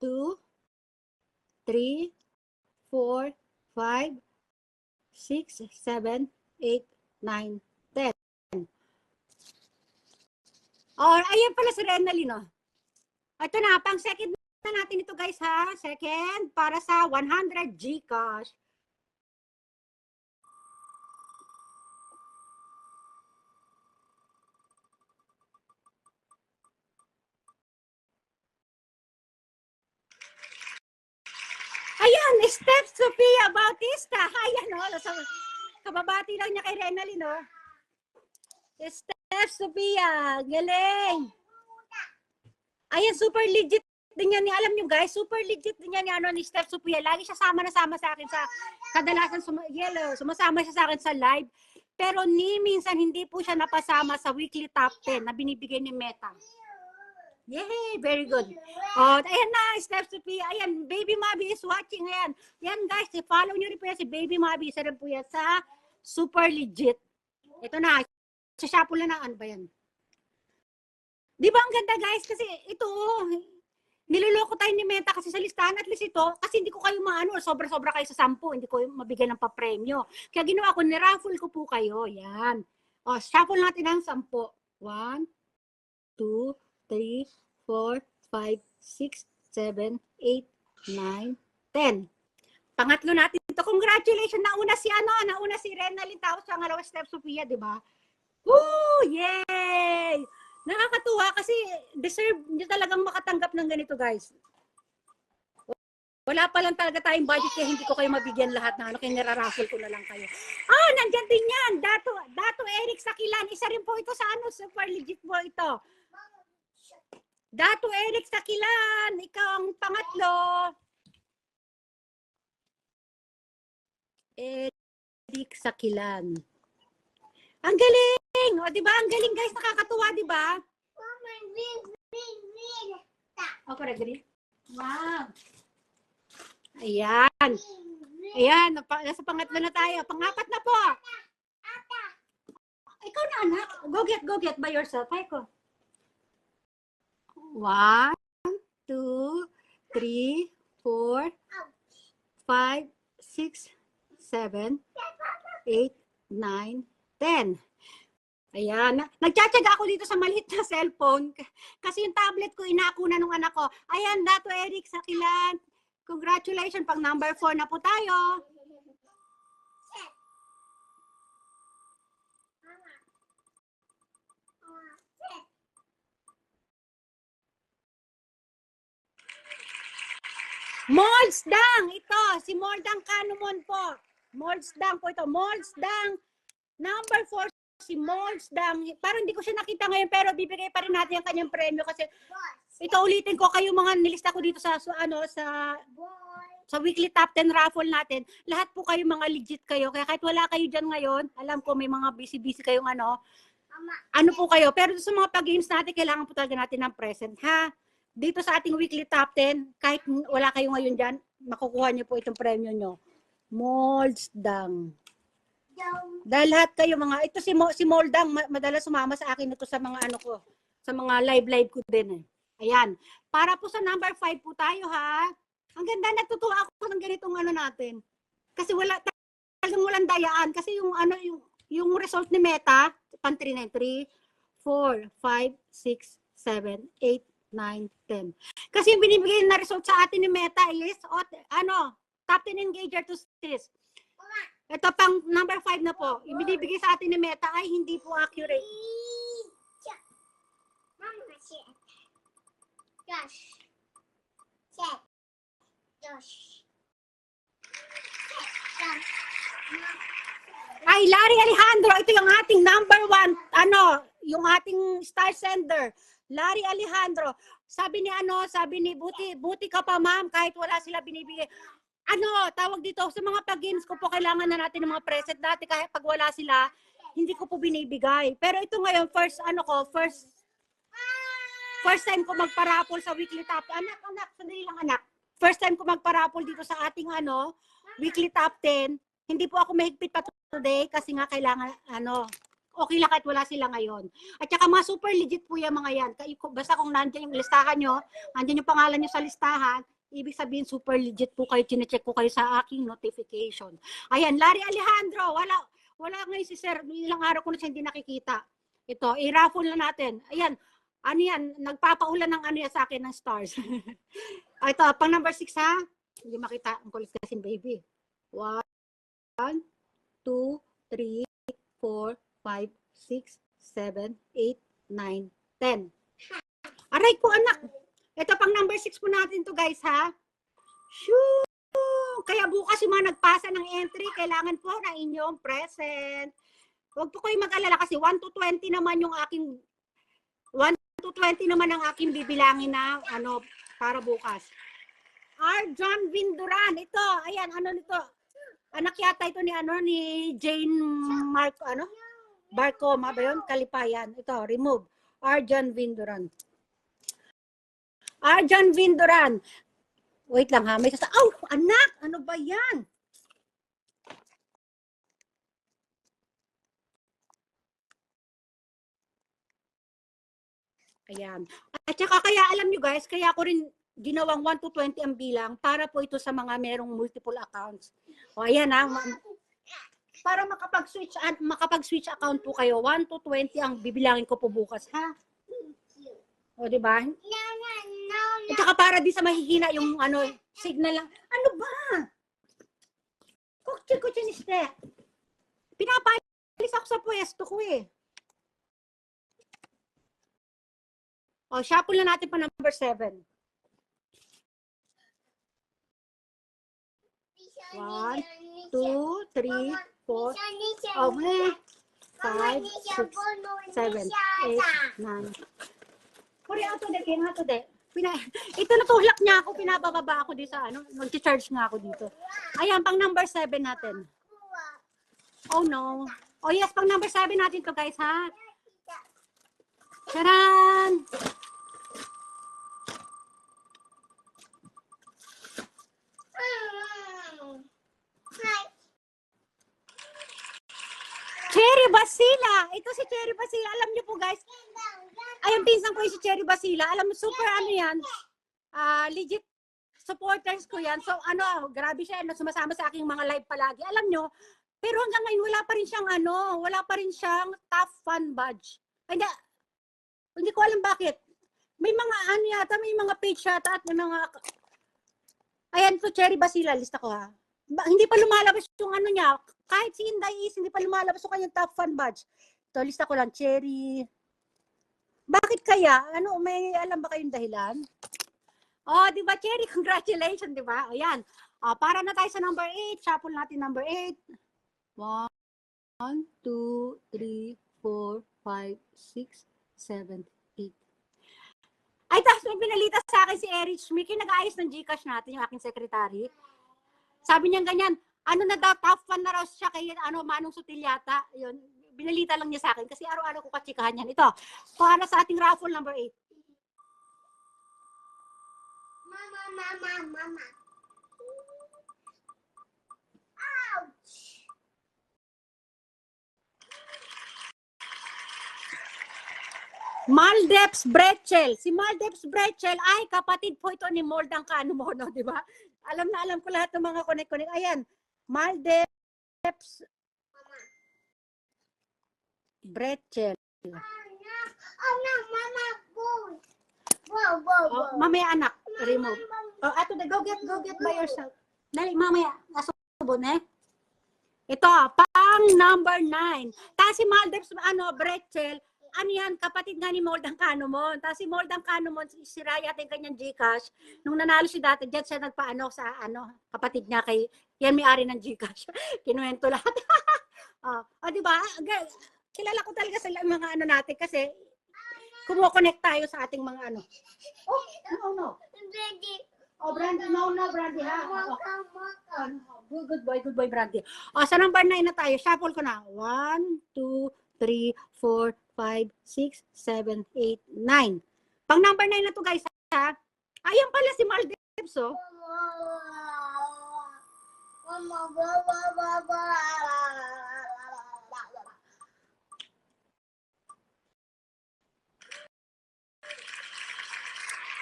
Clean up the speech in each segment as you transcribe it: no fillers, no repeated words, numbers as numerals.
2, 3, 4, 5, 6, 7, 8, 9, 10. Or, ayan pala si Renalyn, oh. Ito na, pang second na natin ito guys ha. Second, para sa 100 Gcash. Ayan, Steph Sophia Bautista. Ayan, oh. Kababati lang niya kay Renalyn, oh. Steph Sophia, galing. Ayan, super legit din yan. Alam nyo guys, super legit din yan ni Steph Sophia. Lagi siya sama na sama sa akin sa kadalasan sumasama siya sa akin sa live. Pero minsan hindi po siya napasama sa weekly top 10 na binibigay ni Meta. Yay! Very good. Oh, ayan na, Steph Sophia. Ayan, Baby Mabi is watching. Ayan. Yan guys, follow nyo rin po yan si Baby Mabi. Isa rin po yan sa super legit. Ito na, sa Shopula na, ano ba yan? Di ba ang ganda guys? Kasi ito, niloloko tayo ni Meta kasi sa listahan. At least ito, kasi hindi ko kayo maano, sobra-sobra kayo sa 10. Hindi ko mabigyan ng papremyo. Kaya ginawa ko, niraffle ko po kayo. Yan. O, shuffle natin ang 10. 1, 2, 3, 4, 5, 6, 7, 8, 9, 10. Pangatlo natin ito. Congratulations. Nauna si Renalyn, tapos ang alawa Steph Sophia, di ba? Woo! Yay! Nakakatuwa kasi deserve nyo talagang makatanggap ng ganito, guys. Wala pa lang talaga tayong budget kaya hindi ko kayo mabigyan lahat na kaya niraraffle ko na lang kayo. Ah, nandyan din yan. Dato Eric Sakilan. Isa rin po ito sa super legit po ito. Dato Eric Sakilan, ikaw ang pangatlo. Eric Sakilan. Ang galing! O, di ba? Ang galing, guys. Nakakatuwa, di ba? O, green. Wow. Ayan. Ayan. Nasa pangatlo na tayo. Pangapat na po. Ikaw na, anak. Go get by yourself. Ay ko. 1, 2, 3, 4, 5, 6, 7, 8, 9, 10. Ayan. Nagtsatsaga ako dito sa maliit na cellphone. Kasi yung tablet ko, inakuna nung anak ko. Ayan, Dato Eric Sakilan. Congratulations. Pang number 4 na po tayo. Moldsdang. Ito, si Moldang Kanumon po. Moldsdang po ito. Moldsdang. Number 4, si Moldsdang. Parang hindi ko siya nakita ngayon pero bibigay pa rin natin ang kanyang premyo kasi ito ulitin ko kayo mga nilista ko dito sa weekly top 10 raffle natin. Lahat po kayo mga legit kayo. Kaya kahit wala kayo diyan ngayon, alam ko may mga busy kayong ano po kayo. Pero sa mga pag-games natin, kailangan po talaga natin ng present, ha? Dito sa ating weekly top 10, kahit wala kayo ngayon diyan, makukuha niyo po itong premyo nyo. Moldsdang. Dahil lahat kayo mga, ito si Moldang, madalas sumama sa akin ito sa mga ano ko, sa mga live ko din eh. Ayan. Para po sa number 5 po tayo ha. Ang ganda, natutuwa ako ng ganitong ano natin. Kasi talagang walang dayaan. Kasi yung result ni Meta, pan 3, 4, 5, 6, 7, 8, 9, 10. Kasi yung binibigay na result sa atin ni Meta is, top 10 engager to sis. Ito pang number 5 na po. Yung binibigay sa atin ni Meta ay hindi po accurate. Ay, Larry Alejandro, ito yung ating number 1, yung ating star sender. Larry Alejandro. Sabi ni buti ka pa ma'am, kahit wala sila binibigay. Tawag dito, sa mga pag-games ko po, kailangan na natin ng mga present. Dati kahit pag wala sila, hindi ko po binibigay. Pero ito ngayon, first time ko magparapol sa weekly top. Anak, sandali lang anak. First time ko magparapol dito sa ating weekly top 10. Hindi po ako mahigpit pa today kasi nga kailangan okay lang kahit wala sila ngayon. At saka mga super legit po yung mga yan. Basta kung nandiyan yung listahan nyo, nandiyan yung pangalan nyo sa listahan, ibig sabihin super legit po kayo, chinecheck ko kayo sa aking notification. Ayan, Larry Alejandro, wala ngayon si Sir, ilang araw ko na siya hindi nakikita. Ito, i-raffle na natin. Ayan, ano yan, nagpapaulan ng ano yan sa akin ng stars. Ito, pang number 6 ha. Hindi makita, ang kulit kasi baby. 1, 2, 3, 4, 5, 6, 7, 8, 9, 10. Aray ko anak. Ito pang number 6 po natin to guys ha. Shoo! Kaya bukas yung mga nagpasa ng entry, kailangan po na inyong present. Huwag po kayo mag-alala kasi 1 to 20 naman yung aking 1 to 20 naman ang aking bibilangin na ano para bukas. John Vinduran. Ito, ayan, ano nito? Anak yata ito ni Jane Mark, Barcoma ba yun? Kalipayan. Ito, remove. John Vinduran. John Vinduran. Wait lang ha, may anak! Ano ba yan? Ayan. At saka kaya alam nyo guys, kaya ako rin ginawang 1 to 20 ang bilang para po ito sa mga merong multiple accounts. O ayan ha, para makapag-switch account po kayo, 1 to 20 ang bibilangin ko po bukas ha. O di ba? At saka para di sa mahihina yung signal lang. Ano ba? Kutsi ni Ste. Pinapalis ako sa pwesto ko eh. O, shuffle na natin pa number 7. 1, 2, 3, 4, okay. 5, 6, 7, 8, 9. Puri ato de, kaya ato de. Ito natulak niya ako, pinabababa ako dito sa mag-charge nga ako dito. Ayan, pang number 7 natin. Oh no. Oh yes, pang number 7 natin to guys ha. Charan! Cherry Basila! Ito si Cherry Basila. Alam niyo po guys, ayun pinsan ko yung si Cherry Basila. Alam mo, super yan. Legit supporters ko yan. So grabe siya, sumasama sa aking mga live palagi. Alam nyo, pero hanggang ngayon wala pa rin siyang top fan badge. Hindi ko alam bakit. May mga yata, may mga page yata at may mga ayan to Cherry Basila, lista ko ha. Hindi pa lumalabas yung niya. Kahit si Inday is, hindi pa lumalabas yung kanyang top fan badge. Ito, lista ko lang, Cherry. Bakit kaya? May alam ba kayong dahilan? Di ba, Cherry? Congratulations, di ba? Ayan. Para na tayo sa number 8. Shuffle natin number 8. 1, 2, 3, 4, 5, 6, 7, 8. Ay, tapos may pinalita sa akin si Erich Mickey, nag-aayos ng Gcash natin, yung aking secretary. Sabi niya ganyan, top fan na raw siya kay Manong Sutilyata. Yun, binalita lang niya sa akin kasi araw-araw ko katsikahan yan. Ito, para sa ating raffle number 8. Mama. Ouch! Maldeps Bretchel. Si Maldeps Bretchel ay kapatid po ito ni Moldang Kanumono, di ba? Alam ko lahat ng mga connect. Ayan, Maldeps Bretchel. Mama, mamaya anak, remove. Ato na, go get by yourself. Dali, mamaya, nasubon Ito, pang number 9. Tapos si Maldeps, Bretchel, yan, kapatid nga ni Moldang Kanomon. Tapos si Moldang Kanomon, si Raya at yung kanyang Gcash, nung nanalo si dati, dyan siya nagpaano sa kapatid niya yan may-ari ng Gcash. Kinuwento lahat. Di ba? Kilala ko talaga sa mga natin kasi kumo-connect tayo sa ating mga no. Brandy, no, Brandy ha. Good boy, Brandy. Sa number 9 na tayo. Shuffle ko na. 1, 2, 3, 4, 5, 6, 7, 8, 9. Pang number 9 na to guys ha. Ayan pala si Maldeps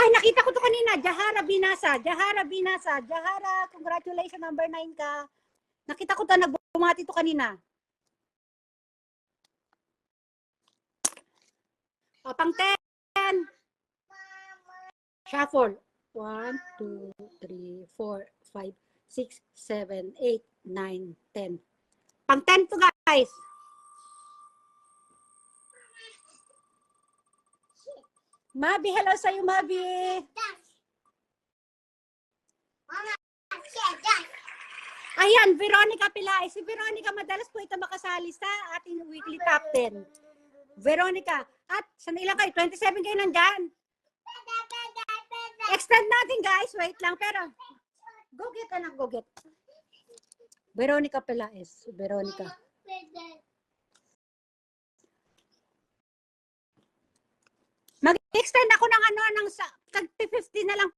Ay, nakita ko to kanina. Jahara Binasa. Jahara Binasa. Jahara, congratulations, number 9 ka. Nakita ko to, nagbumati to kanina. O, pang 10. Shuffle. 1, 2, 3, 4, 5, 6, 7, 8, 9, 10. Pang 10 to, guys. Mabi, hello sa'yo, Mabi. Ayan, Veronica Pilay. Si Veronica, madalas po ito makasali sa ating weekly top 10. Veronica. At, saan ilang kayo? 27 kayo nandyan. Extend natin, guys. Wait lang, pero go get, anak, go get. Veronica Pelaez. Veronica. Mag-extend ako ng ano, ng 50 na lang